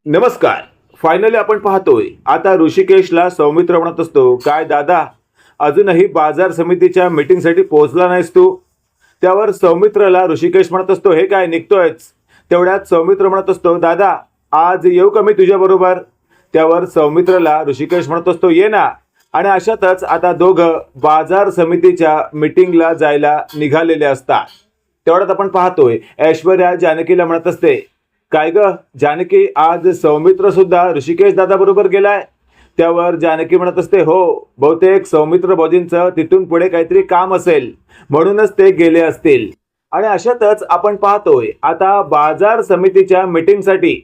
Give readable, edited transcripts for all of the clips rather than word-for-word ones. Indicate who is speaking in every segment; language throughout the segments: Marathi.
Speaker 1: नमस्कार. फायनली आपण पाहतोय आता ऋषिकेशला सौमित्र म्हणत असतो, काय दादा, अजूनही बाजार समितीच्या मीटिंगसाठी पोहोचला नाहीस तू? त्यावर सौमित्रला ऋषिकेश म्हणत असतो, हे काय निघतोयच? तेवढ्यात सौमित्र म्हणत असतो, दादा आज येऊ का मी तुझ्या बरोबर? त्यावर सौमित्रला ऋषिकेश म्हणत असतो, ये ना. आणि अशातच आता दोघं बाजार समितीच्या मीटिंगला जायला निघालेले असतात. तेवढ्यात आपण पाहतोय ऐश्वर्या जानकीला म्हणत असते, काय ग जानकी, आज सौमित्र सुद्धा ऋषिकेश दादा बरोबर गेलाय? त्यावर जानकी म्हणत असते, हो, बहुतेक सौमित्र भाऊजींचं तिथून पुढे काहीतरी काम असेल म्हणूनच ते गेले असतील. आणि अशातच आपण पाहतोय आता बाजार समितीच्या मीटिंगसाठी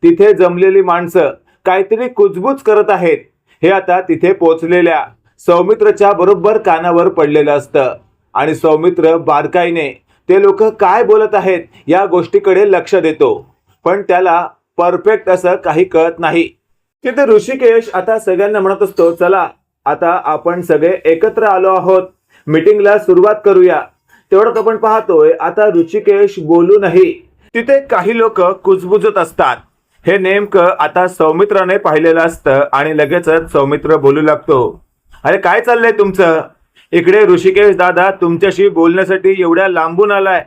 Speaker 1: तिथे जमलेली माणसं काहीतरी कुजबूज करत आहेत. हे आता तिथे पोहोचलेल्या सौमित्रच्या बरोबर कानावर पडलेलं असतं आणि सौमित्र बारकाईने ते लोक काय बोलत आहेत या गोष्टीकडे लक्ष देतो, पण त्याला परफेक्ट असं काही कळत नाही. तिथे ऋषिकेश आता सगळ्यांना म्हणत असतो, चला आता आपण सगळे एकत्र आलो आहोत, मीटिंगला सुरुवात करूया. तेवढ्यात आपण पाहतोय आता ऋषिकेश बोलूनही तिथे काही लोक कुजबुजत असतात. हे नेमकं आता सौमित्राने पाहिलेलं असतं आणि लगेचच सौमित्र बोलू लागतो, अरे काय चाललंय तुमचं? इकडे ऋषिकेश दादा तुमच्याशी बोलण्यासाठी एवढ्या लांबून आलाय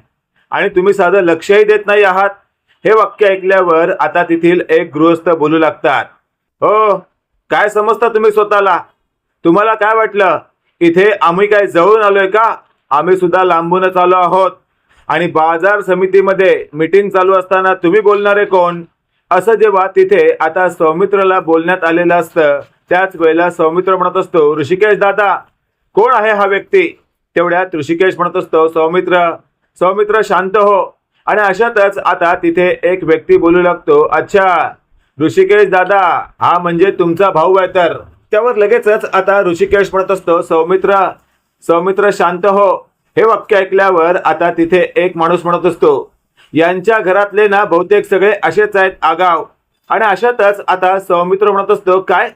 Speaker 1: आणि तुम्ही साधं लक्षही देत नाही आहात. हे वाक्य ऐकल्यावर आता तेथील एक गृहस्थ बोलू लागतात, हो, काय समजता तुम्ही स्वतःला? तुम्हाला काय वाटलं इथे आम्ही काय जवळून आलोय का? आम्ही सुद्धा लांबूनच आलो आहोत. आणि बाजार समितीमध्ये मीटिंग चालू असताना तुम्ही बोलणारे कोण? असं जेव्हा तिथे आता सौमित्रला बोलण्यात आलेलं असतं त्याच वेळेला सौमित्र म्हणत असतो, ऋषिकेश दादा, कोण आहे हा व्यक्ती? तेवढ्यात ऋषिकेश म्हणत असतो, सौमित्र, सौमित्र शांत हो. आणि अशातच आता तिथे एक व्यक्ती बोलू लागतो, अच्छा ऋषिकेश दादा, हा म्हणजे तुमचा भाऊ आहे तर? त्यावर लगेचच आता ऋषिकेश म्हणत असतो, सौमित्र, सौमित्र शांत हो. हे वाक्य ऐकल्यावर आता तिथे एक माणूस म्हणत असतो, यांच्या घरातले ना बहुतेक सगळे असेच आहेत आगाव. आणि अशातच आता सौमित्र म्हणत असतो, काय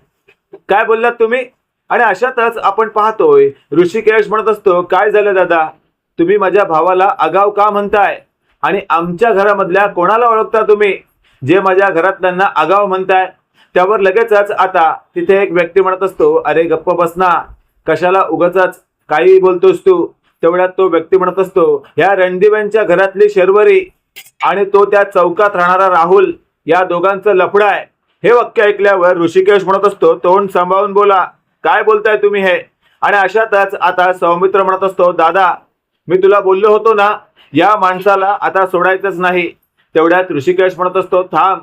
Speaker 1: काय बोललात तुम्ही? आणि अशातच आपण पाहतोय ऋषिकेश म्हणत असतो, काय झालं दादा, तुम्ही माझ्या भावाला आगाव का म्हणताय? आणि आमच्या घरामधल्या कोणाला ओळखता तुम्ही जे माझ्या घरातल्यांना आगाव म्हणताय? त्यावर लगेचच आता तिथे एक व्यक्ती म्हणत असतो, अरे गप्प बस ना, कशाला उगाचच काही बोलतोस तू? तेवढ्यात तो व्यक्ती म्हणत असतो, ह्या रणदिव्यांच्या घरातली शर्वरी आणि तो त्या चौकात राहणारा राहुल, या दोघांचं लफडं आहे. हे वाक्य ऐकल्यावर ऋषिकेश म्हणत असतो, तोंड सांभाळून बोला, काय बोलताय तुम्ही हे? आणि अशातच आता सौमित्र म्हणत असतो, दादा मी तुला बोललो होतो ना, या माणसाला आता सोडायचंच नाही. तेवढ्यात ऋषिकेश म्हणत असतो, थांब.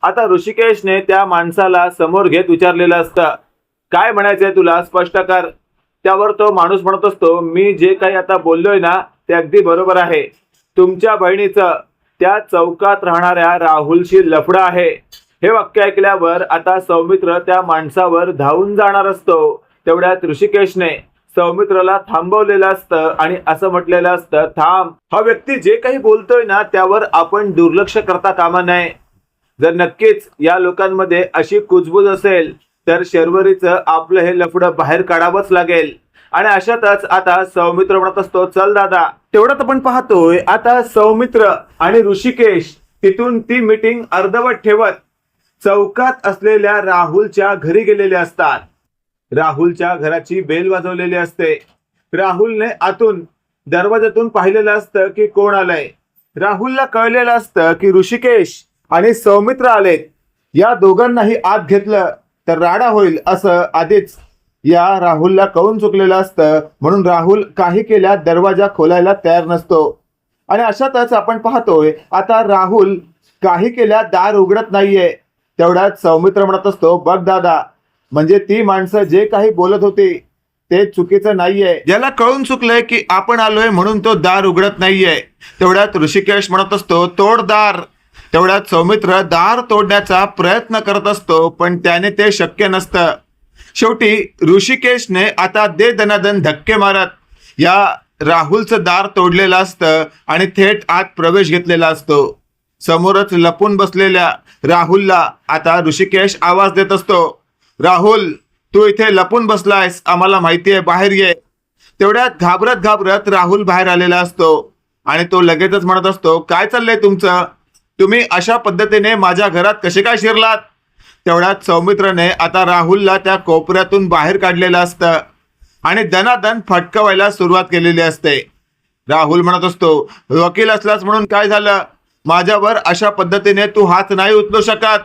Speaker 1: आता ऋषिकेशने त्या माणसाला समोर घेत विचारलेलं असतं, काय म्हणायचंय तुला, स्पष्ट कर. त्यावर तो माणूस म्हणत असतो, मी जे काही आता बोललोय ना ते अगदी बरोबर आहे. तुमच्या बहिणीचं त्या चौकात राहणाऱ्या राहुलशी लफडं आहे. हे वाक्य ऐकल्यावर आता सौमित्र त्या माणसावर धावून जाणार असतो. तेवढ्यात ऋषिकेशने सौमित्रला थांबवलेलं असतं आणि असं म्हटलेलं असतं, थांब, हा व्यक्ती जे काही बोलतोय ना त्यावर आपण दुर्लक्ष करता कामा नये. जर नक्कीच या लोकांमध्ये अशी कुजबूज असेल तर शर्वरीचं आपलं हे लफडं बाहेर काढावंच लागेल. आणि अशातच आता सौमित्र म्हणत असतो, चल दादा. तेवढ्यात आपण पाहतोय आता सौमित्र आणि ऋषिकेश तिथून ती मीटिंग अर्धवट ठेवत चौकात असलेल्या राहुलच्या घरी गेलेले असतात. राहुलच्या घराची बेल वाजवलेली असते. राहुलने आतून दरवाजातून पाहिलेलं असतं की कोण आलंय. राहुलला कळलेलं असतं की ऋषिकेश आणि सौमित्र आलेत. या दोघांनाही आत घेतलं तर राडा होईल असं आधीच या राहुलला कळून चुकलेलं असतं, म्हणून राहुल काही केल्या दरवाजा खोलायला तयार नसतो. आणि अशातच आपण पाहतोय आता राहुल काही केल्या दार उघडत नाहीये. तेवढ्यात सौमित्र म्हणत असतो, बघ दादा, म्हणजे ती माणसं जे काही बोलत होती ते चुकीचं नाहीये. ज्याला कळून चुकलंय की आपण आलोय म्हणून तो दार उघडत नाहीये. तेवढ्यात ऋषिकेश म्हणत असतो, तोड दार. तेवढ्यात सौमित्र दार तोडण्याचा प्रयत्न करत असतो, पण त्याने ते शक्य नसतं. शेवटी ऋषिकेशने आता दे दनादन धक्के मारत या राहुलचं दार तोडलेलं असतं आणि थेट आत प्रवेश घेतलेला असतो. समोरच लपून बसलेल्या राहुलला आता ऋषिकेश आवाज देत असतो, राहुल, तू इथे लपून बसलायस, आम्हाला माहिती आहे, बाहेर ये. तेवढ्यात घाबरत घाबरत राहुल बाहेर आलेला असतो आणि तो लगेचच म्हणत असतो, काय चाललंय तुमचं? तुम्ही अशा पद्धतीने माझ्या घरात कसे काय शिरलात? तेवढ्यात सौमित्रने आता राहुलला त्या कोपऱ्यातून बाहेर काढलेलं असतं आणि दनादन फटकवायला सुरुवात केलेली असते. राहुल म्हणत असतो, वकील असलास म्हणून काय झालं? माझ्यावर अशा पद्धतीने तू हात नाही उचलू शकत.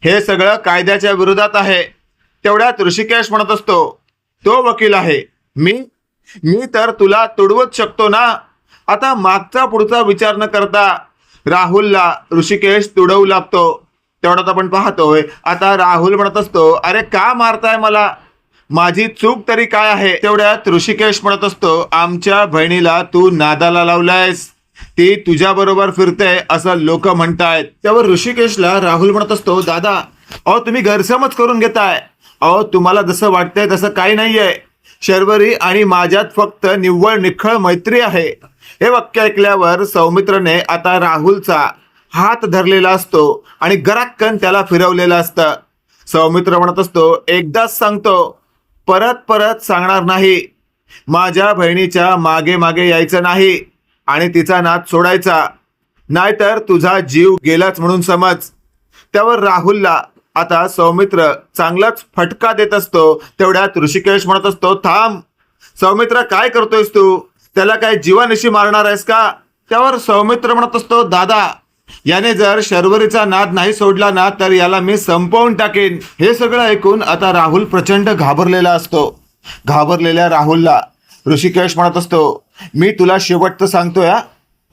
Speaker 1: हे सगळं कायद्याच्या विरोधात आहे. तेवढ्यात ऋषिकेश म्हणत असतो, तो वकील आहे, मी मी तर तुला तुडवत शकतो ना. आता मागचा पुढचा विचार न करता राहुलला ऋषिकेश तुडवू लागतो. तेवढ्यात आपण पाहतोय आता राहुल म्हणत असतो, अरे का मारताय मला? माझी चूक तरी काय आहे? तेवढ्यात ऋषिकेश म्हणत असतो, आमच्या बहिणीला तू नादाला लावलायस, ती तुझ्या बरोबर फिरते असं लोक म्हणतायत. त्यावर ऋषिकेशला राहुल म्हणत असतो, दादा अहो तुम्ही गैरसमज करून घेताय. अहो तुम्हाला जसं वाटतंय तसं काही नाहीये. शर्वरी आणि माझ्यात फक्त निव्वळ निखळ मैत्री आहे. हे वाक्य ऐकल्यावर सौमित्रने आता राहुलचा हात धरलेला असतो आणि गराक्कन त्याला फिरवलेलं असतं. सौमित्र म्हणत असतो, एकदाच सांगतो, परत परत सांगणार नाही. माझ्या बहिणीच्या मागे मागे यायचं नाही आणि तिचा नाद सोडायचा, नाहीतर तुझा जीव गेलाच म्हणून समज. त्यावर राहुलला आता सौमित्र चांगलाच फटका देत असतो. तेवढ्यात ऋषिकेश म्हणत असतो, थांब सौमित्र, काय करतोयस तू? त्याला काय जीवानिशी मारणार आहेस का? त्यावर सौमित्र म्हणत असतो, दादा याने जर शर्वरीचा नाद नाही सोडला ना तर याला मी संपवून टाकेन. हे सगळं ऐकून आता राहुल प्रचंड घाबरलेला असतो. घाबरलेल्या राहुलला ऋषिकेश म्हणत असतो, मी तुला शेवटचं सांगतोय,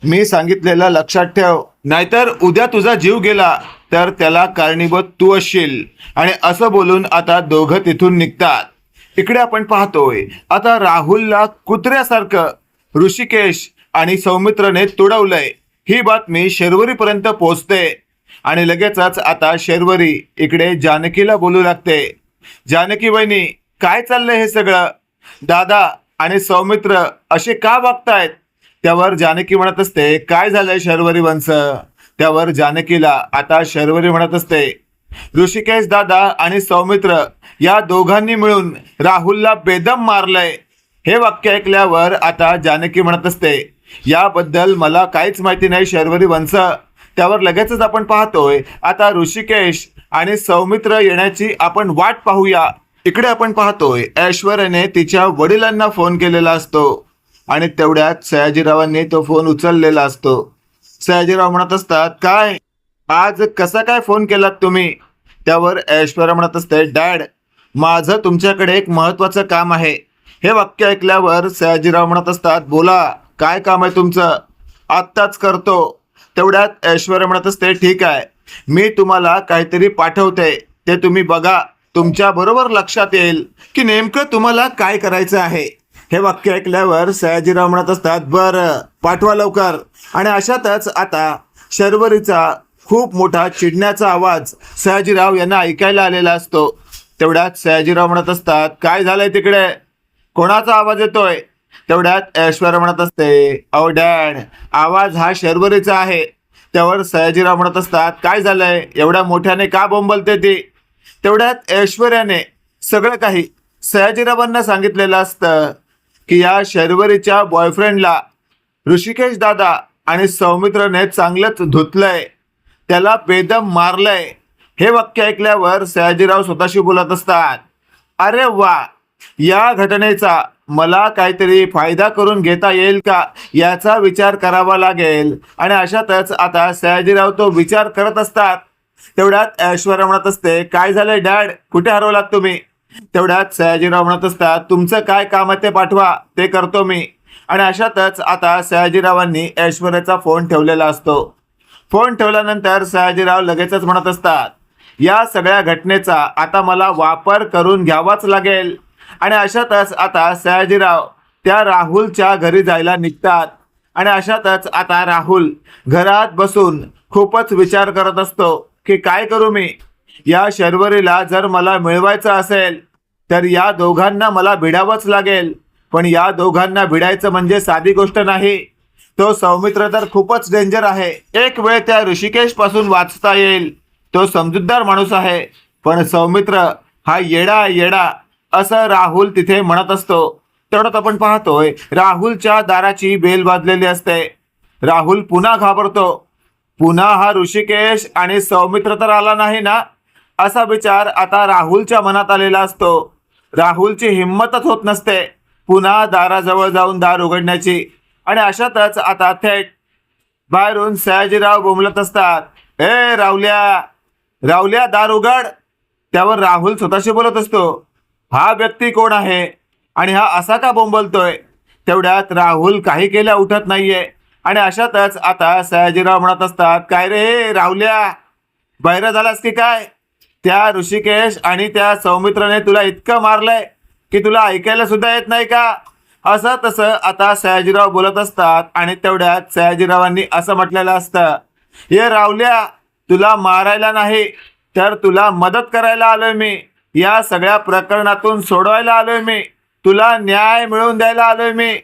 Speaker 1: मी सांगितलेलं लक्षात ठेव, नाहीतर उद्या तुझा जीव गेला तर त्याला कारणीभूत तू असशील. आणि असं बोलून आता दोघं तिथून निघतात. इकडे आपण पाहतोय आता राहुलला कुत्र्यासारखं ऋषिकेश आणि सौमित्रने तुडवलंय. ही बातमी शर्वरीपर्यंत पोहोचते आणि लगेचच आता शर्वरी इकडे जानकीला बोलू लागते. जानकी वहिनी, काय चाललंय हे सगळं? दादा आणि सौमित्र असे का वागतायत? त्यावर जानकी म्हणत असते, काय झालंय शर्वरी वंश? त्यावर जानकीला आता शर्वरी म्हणत असते, ऋषिकेश दादा आणि सौमित्र या दोघांनी मिळून राहुलला बेदम मारलंय. हे वाक्य ऐकल्यावर आता जानकी म्हणत असते, याबद्दल मला काहीच माहिती नाही शर्वरी वंश. त्यावर लगेचच आपण पाहतोय आता ऋषिकेश आणि सौमित्र येण्याची आपण वाट पाहूया. इकडे आपण पाहतोय ऐश्वर्याने तिच्या वडिलांना फोन केलेला असतो आणि तेवढ्यात सयाजीरावांनी तो फोन उचललेला असतो. सयाजीराव म्हणत असतात, काय आज कसा काय फोन केलात तुम्ही? त्यावर ऐश्वर्या म्हणत असते, डॅड माझं तुमच्याकडे एक महत्वाचं काम आहे. हे वाक्य ऐकल्यावर सयाजीराव म्हणत असतात, बोला काय काम आहे तुमचं? आत्ताच करतो. तेवढ्यात ऐश्वर्या म्हणत असते, ठीक आहे, मी तुम्हाला काहीतरी पाठवते, ते तुम्ही बघा, तुमच्या बरोबर लक्षात येईल की नेमकं तुम्हाला काय करायचं आहे. हे वाक्य ऐकल्यावर सयाजीराव म्हणत असतात, बरं पाठवा लवकर. आणि अशातच आता शर्वरीचा खूप मोठा चिडण्याचा आवाज सयाजीराव यांना ऐकायला आलेला असतो. तेवढ्यात सयाजीराव म्हणत असतात, काय झालंय तिकडे? कोणाचा आवाज येतोय? तेवढ्यात ऐश्वर्या म्हणत असते, अहो डॅड आवाज हा शर्वरीचा आहे. त्यावर सयाजीराव म्हणत असतात, काय झालंय? एवढ्या मोठ्याने का बोंबलते ती? तेवढ्यात ऐश्वर्याने सगळं काही सयाजीरावांना सांगितलेलं असतं की या शर्वरीच्या बॉयफ्रेंडला ऋषिकेश दादा आणि सौमित्रने चांगलंच धुतलंय, त्याला बेदम मारलंय. हे वाक्य ऐकल्यावर सयाजीराव स्वतःशी बोलत असतात, अरे वा, या घटनेचा मला काहीतरी फायदा करून घेता येईल का याचा विचार करावा लागेल. आणि अशातच आता सयाजीराव तो विचार करत असतात. तेवढ्यात ऐश्वर्या म्हणत असते, काय झालंय डॅड, कुठे हरवलात तुम्ही? तेवढ्यात सयाजीराव म्हणत असतात, तुमचं काय काम आहे ते पाठवा, ते करतो मी. आणि अशातच आता सयाजीरावांनी ऐश्वर्याचा फोन ठेवलेला असतो. फोन ठेवल्यानंतर सयाजीराव लगेचच म्हणत असतात, या सगळ्या घटनेचा आता मला वापर करून घ्यावाच लागेल. आणि अशातच आता सयाजीराव त्या राहुलच्या घरी जायला निघतात. आणि अशातच आता राहुल घरात बसून खूपच विचार करत असतो की काय करू मी? या शर्वरीला जर मला मिळवायचं असेल तर या दोघांना मला भिडावंच लागेल. पण या दोघांना भिडायचं म्हणजे साधी गोष्ट नाही. तो सौमित्र तर खूपच डेंजर आहे. एक वेळ त्या ऋषिकेश पासून वाचता येईल, तो समजूतदार माणूस आहे. पण सौमित्र हा येडा असं राहुल तिथे म्हणत असतो. तेवढ्यात आपण पाहतोय राहुलच्या दाराची बेल वाजलेली असते. राहुल पुन्हा घाबरतो. पुन्हा हा ऋषिकेश आणि सौमित्र तर आला नाही ना, असा विचार आता राहुलच्या मनात आलेला असतो. राहुलची हिंमतच होत नसते पुन्हा दाराजवळ जाऊन दार उघडण्याची. आणि अशातच आता थेट बाहेरून सयाजीराव बोंबलत असतात, ए राहुल्या, राहुल्या दार उघड. त्यावर राहुल स्वतःशी बोलत असतो, हा व्यक्ती कोण आहे आणि हा असा का बोंबलतोय. तेवढ्यात राहुल काही केल्या उठत नाहीये. आणि अशातच आता सयाजीराव म्हणत असतात, काय रे राहुल्या, बहिरा झालास की काय. त्या ऋषिकेश आणि त्या सौमित्रने तुला इतकं मारलंय की तुला ऐकायला सुद्धा येत नाही का. असं तसं आता सयाजीराव बोलत असतात. आणि तेवढ्यात सयाजीरावांनी असं म्हटलेलं असतं, हे राहुल्या, तुला मारायला नाही तर तुला मदत करायला आलोय मी. या सगळ्या प्रकरणातून सोडवायला आलोय मी. तुला न्याय मिळवून द्यायला आलोय मी.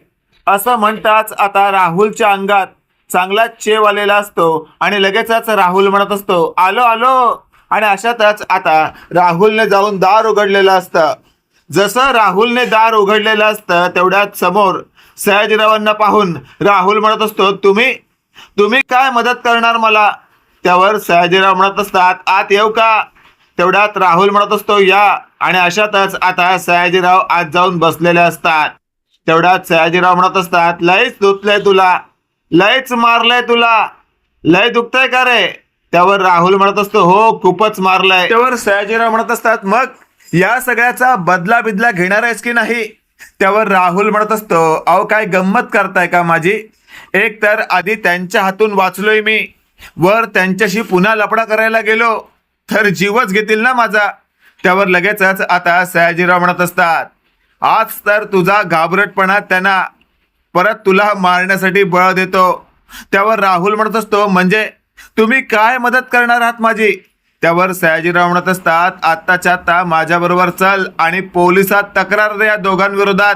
Speaker 1: असं म्हणताच आता राहुलच्या अंगात चांगला चेव आलेला असतो. आणि लगेचच राहुल म्हणत असतो, आलो आलो. आणि अशातच आता राहुलने जाऊन दार उघडलेलं असतं. जसं राहुलने दार उघडलेलं असतं तेवढ्यात समोर सयाजीरावांना पाहून राहुल म्हणत असतो, तुम्ही काय मदत करणार मला. त्यावर सयाजीराव म्हणत असतात, आत येऊ का. तेवढ्यात राहुल म्हणत असतो, या. आणि अशातच आता सयाजीराव आत जाऊन बसलेले असतात. तेवढ्यात सयाजीराव म्हणत असतात, लयच दुखलंय तुला, लयच मारलंय तुला, लय दुखतंय का रे. त्यावर राहुल म्हणत असतो, हो खूपच मारलंय. त्यावर सयाजीराव म्हणत असतात, मग या सगळ्याचा बदला बिदला घेणार आहेस की नाही. त्यावर राहुल म्हणत असतो, अहो काय गंमत करताय का माझी. एक तर आधी त्यांच्या हातून वाचलोय मी, वर त्यांच्याशी पुन्हा लफडा करायला गेलो तर जीवच घेतील ना माझा. त्यावर लगेचच आता सयाजीराव म्हणत असतात, आज तर तुझा घाबरटपणा त्यांना परत तुला मारण्यासाठी बळ देतो. त्यावर राहुल म्हणत असतो, म्हणजे तुम्ही काय मदत करणार आहात माझी. त्यावर सयाजीराव म्हणत असतात, आत्ताच्या आत्ता माझ्याबरोबर चल आणि पोलिसात तक्रार दे या दोघांविरोधात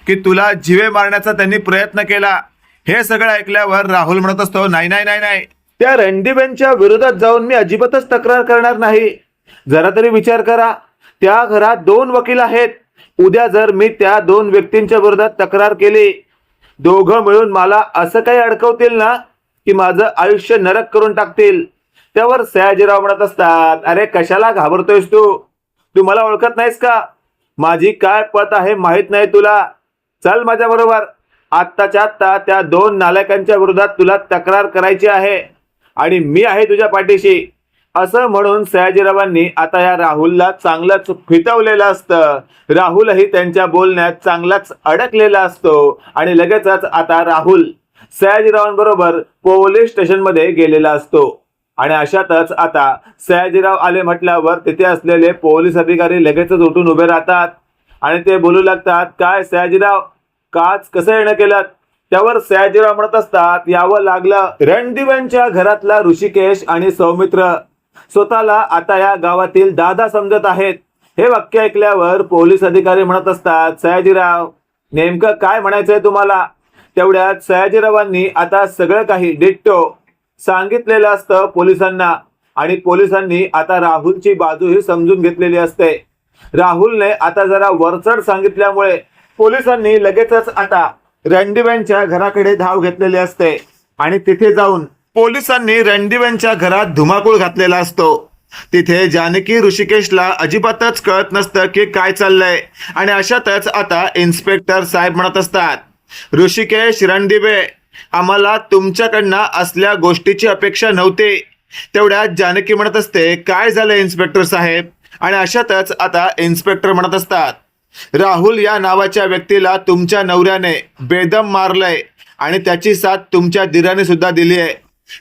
Speaker 1: की तुला जीवे मारण्याचा त्यांनी प्रयत्न केला. हे सगळं ऐकल्यावर राहुल म्हणत असतो, नाही नाही नाही नाही, त्या रणदीबेंच्या विरोधात जाऊन मी अजिबातच तक्रार करणार नाही. जरा तरी विचार करा, त्या घरात 2 वकील आहेत. उद्या जर मी त्या 2 व्यक्तींच्या विरोधात तक्रार केली, दोघं मिळून मला असं काही अडकवतील ना की माझं आयुष्य नरक करून टाकतील. त्यावर सयाजीराव म्हणत असतात, अरे कशाला घाबरतोयस तू मला ओळखत नाहीस का. माझी काय पत आहे माहित नाही तुला. चल माझ्या बरोबर, आत्ताच्या आत्ता त्या 2 नालायकांच्या विरोधात तुला तक्रार करायची आहे आणि मी आहे तुझ्या पाठीशी. असं म्हणून सयाजीरावांनी आता या राहुलला चांगलंच फितवलेलं असतं. राहुलही त्यांच्या बोलण्यात चांगलाच अडकलेला असतो. आणि लगेचच आता राहुल सयाजीरावांबरोबर पोलीस स्टेशनमध्ये गेलेला असतो. आणि अशातच आता सयाजीराव आले म्हटल्यावर तिथे असलेले पोलीस अधिकारी लगेचच उठून उभे राहतात आणि ते बोलू लागतात, काय सयाजीराव, काच कसं येणं केलं. त्यावर सयाजीराव म्हणत असतात, यावं लागलं. रणदिव्यांच्या घरातला ऋषिकेश आणि सौमित्र स्वतःला आता या गावातील दादा समजत आहेत. हे वाक्य ऐकल्यावर पोलीस अधिकारी म्हणत असतात, सयाजीराव नेमकं काय म्हणायचंय तुम्हाला. तेवढ्यात सयाजीरावांनी आता सगळं काही डिट्टो सांगितलेलं असतं पोलिसांना. आणि पोलिसांनी आता राहुलची बाजूही समजून घेतलेली असते. राहुलने आता जरा वरचढ सांगितल्यामुळे पोलिसांनी लगेचच आता रणदिव्यांच्या घराकडे धाव घेतलेली असते. आणि तिथे जाऊन पोलिसांनी रणदिव्यांच्या घरात धुमाकूळ घातलेला असतो. तिथे जानकी ऋषिकेशला अजिबातच कळत नसतं की काय चाललंय. आणि अशातच आता इन्स्पेक्टर साहेब म्हणत असतात, ऋषिकेश, रणदिवे, आम्हाला तुमच्याकडनं असल्या गोष्टीची अपेक्षा नव्हती. तेवढ्यात जानकी म्हणत असते, काय झालं इन्स्पेक्टर साहेब. आणि अशातच आता इन्स्पेक्टर म्हणत असतात, राहुल या नावाच्या व्यक्तीला तुमच्या नवऱ्याने बेदम मारलंय आणि त्याची साथ तुमच्या दिराने सुद्धा दिली आहे.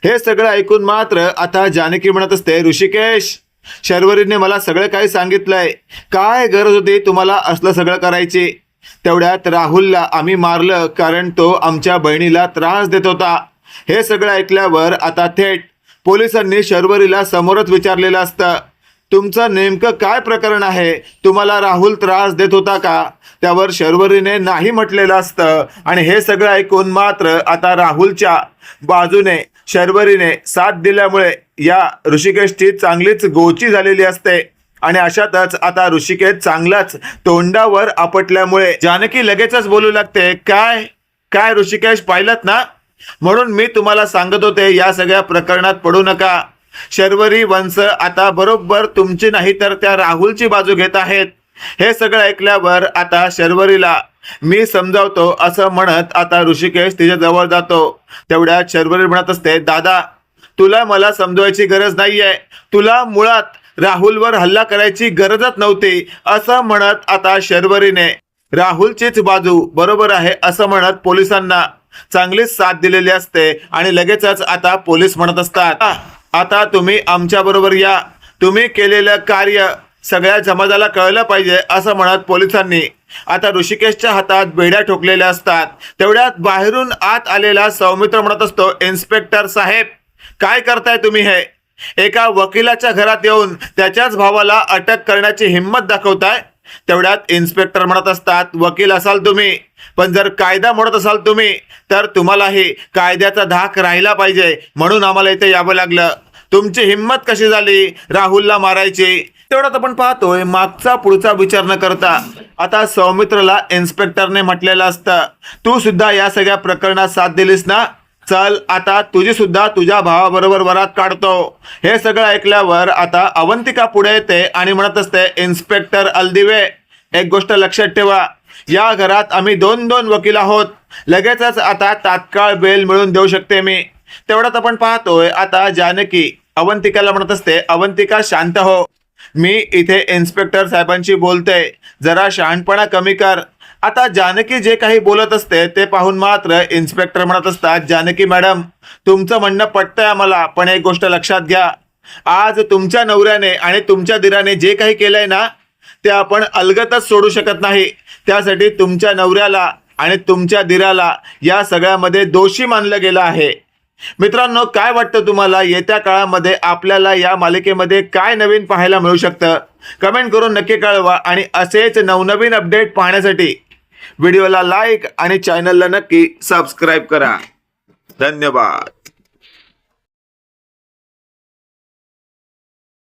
Speaker 1: हे सगळं ऐकून मात्र आता जानकी म्हणत असते, ऋषिकेश, शर्वरीने मला सगळं काही सांगितलंय. काय गरज होती तुम्हाला असलं सगळं करायची. तेवढ्यात राहुलला आम्ही मारलं कारण तो आमच्या बहिणीला त्रास देत होता. हे सगळं ऐकल्यावर आता थेट पोलिसांनी शर्वरीला समोरच विचारलेलं असतं, तुमचं नेमकं काय प्रकरण आहे, तुम्हाला राहुल त्रास देत होता का. त्यावर शर्वरीने नाही म्हटलेलं असतं. आणि हे सगळं ऐकून मात्र आता राहुलच्या बाजूने शर्वरीने साथ दिल्यामुळे या ऋषिकेशची चांगलीच गोची झालेली असते. आणि अशातच आता ऋषिकेश चांगलाच तोंडावर आपटल्यामुळे जानकी लगेचच बोलू लागते, काय काय ऋषिकेश, पाहिलत ना, म्हणून मी तुम्हाला सांगत होते या सगळ्या प्रकरणात पडू नका. शर्वरी वंश आता बरोबर तुमची नाही तर त्या राहुलची बाजू घेत आहेत. हे सगळं ऐकल्यावर आता शर्वरीला मी समजावतो असं म्हणत आता ऋषिकेश तिच्या जवळ जातो. तेवढ्यात शर्वरी म्हणत असते, दादा तुला मला समजवायची गरज नाहीये, तुला मुळात राहुलवर हल्ला करायची गरजच नव्हती असं म्हणत आता शर्वरीने राहुलचीच बाजू बरोबर आहे असं म्हणत पोलिसांना चांगलीच साथ दिलेली असते. आणि लगेचच आता पोलीस म्हणत असतात, आता तुम्ही आमच्या बरोबर या, तुम्ही केलेलं कार्य सगळ्या समाजाला कळलं पाहिजे असं म्हणत पोलिसांनी आता ऋषिकेशच्या हातात बेड्या ठोकलेल्या असतात. तेवढ्यात बाहेरून आत आलेला सौमित्र म्हणत असतो, इन्स्पेक्टर साहेब काय करताय तुम्ही? हे एका वकिलाच्या घरात येऊन त्याच्याच भावाला अटक करण्याची हिंमत दाखवताय. तेवढ्यात इन्स्पेक्टर म्हणत असतात, वकील असाल तुम्ही, पण जर कायदा मोडत असाल तुम्ही तर तुम्हालाही कायद्याचा धाक राहिला पाहिजे, म्हणून आम्हाला इथे यावं लागलं. तुमची हिंमत कशी झाली राहुलला मारायची? तेवढ्यात आपण पाहतोय मागचा पुढचा विचार न करता आता सौमित्रला इन्स्पेक्टरने म्हटलेलं असतं, तू सुद्धा या सगळ्या प्रकरणात साथ दिलीस ना, चल आता तुझी सुद्धा तुझ्या भावाबरोबर वरात काढतो. हे सगळं ऐकल्यावर आता अवंतिका पुढे येते आणि म्हणत असते, इन्स्पेक्टर अलदिवे एक गोष्ट लक्षात ठेवा, या घरात आम्ही 2 वकील आहोत, लगेचच आता तात्काळ बेल मिळवून देऊ शकते मी. तेवढ्यात आपण पाहतोय आता जानकी अवंतिकाला म्हणत असते, अवंतिका शांत हो, मी इथे इन्स्पेक्टर साहेबांशी बोलते, जरा शहाणपणा कमी कर. आता जानकी जे काही बोलत असते ते पाहून मात्र इन्स्पेक्टर म्हणत असतात, जानकी मॅडम तुमचं म्हणणं पटतंय आम्हाला, पण एक गोष्ट लक्षात घ्या, आज तुमच्या नवऱ्याने आणि तुमच्या दिराने जे काही केलंय ना ते आपण अलगतच सोडू शकत नाही. त्यासाठी तुमच्या नवऱ्याला आणि तुमच्या दिराला या सगळ्यामध्ये दोषी मानलं गेलं आहे. मित्रांनो काय वाटतं तुम्हाला, येत्या काळामध्ये आपल्याला या मालिकेमध्ये काय नवीन पाहायला मिळू शकतं? कमेंट करून नक्की कळवा. आणि असेच नवनवीन अपडेट पाहण्यासाठी व्हिडिओला लाईक आणि चॅनलला नक्की सबस्क्राईब करा. धन्यवाद.